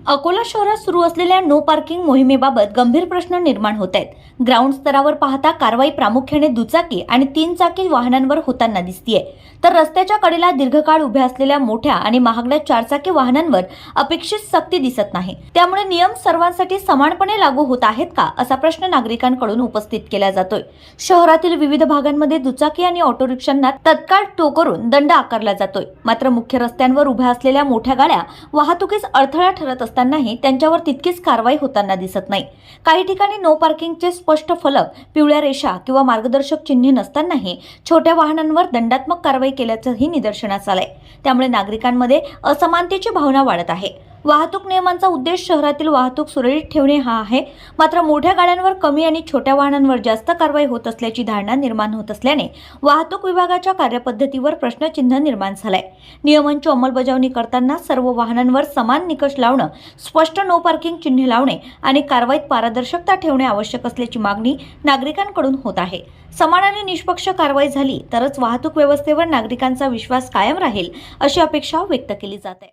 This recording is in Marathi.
अकोला शहरात सुरू असलेल्या नो पार्किंग मोहिमेबाबत गंभीर प्रश्न निर्माण होत आहेत. ग्राउंड स्तरावर पाहता कारवाई प्रामुख्याने दुचाकी आणि 3 चाकी वाहनांवर होताना दिसतीये, तर रस्त्याच्या कडेला दीर्घकाळ उभ्या असलेल्या मोठ्या आणि महागड्या 4 चाकी वाहनांवर अपेक्षित सक्ती दिसत नाही. त्यामुळे नियम सर्वांसाठी समानपणे लागू होत आहेत का, असा प्रश्न नागरिकांकडून उपस्थित केला जातोय. शहरातील विविध भागांमध्ये दुचाकी आणि ऑटो रिक्षांना तत्काळ टो करून दंड आकारला जातोय. मात्र मुख्य रस्त्यांवर उभ्या असलेल्या मोठ्या गाड्या वाहतुकीस अडथळा ठरत असतानाही त्यांच्यावर तितकीच कारवाई होताना दिसत नाही. काही ठिकाणी नो पार्किंगचे स्पष्ट फलक, पिवळ्या रेषा किंवा मार्गदर्शक चिन्हे नसतानाही छोट्या वाहनांवर दंडात्मक कारवाई केल्याचंही निदर्शनास आलंय. त्यामुळे नागरिकांमध्ये असमानतेची भावना वाढत आहे. वाहतूक नियमांचा उद्देश शहरातील वाहतूक सुरळीत ठेवणे हा आहे. मात्र मोठ्या गाड्यांवर कमी आणि छोट्या वाहनांवर जास्त कारवाई होत असल्याची धारणा निर्माण होत असल्याने वाहतूक विभागाच्या कार्यपद्धतीवर प्रश्नचिन्ह निर्माण झालंय. नियमांची अंमलबजावणी करताना सर्व वाहनांवर समान निकष लावणं, स्पष्ट नो पार्किंग चिन्हे लावणे आणि कारवाईत पारदर्शकता ठेवणे आवश्यक असल्याची मागणी नागरिकांकडून होत आहे. समान आणि निष्पक्ष कारवाई झाली तरच वाहतूक व्यवस्थेवर नागरिकांचा विश्वास कायम राहील, अशी अपेक्षा व्यक्त केली जात आहे.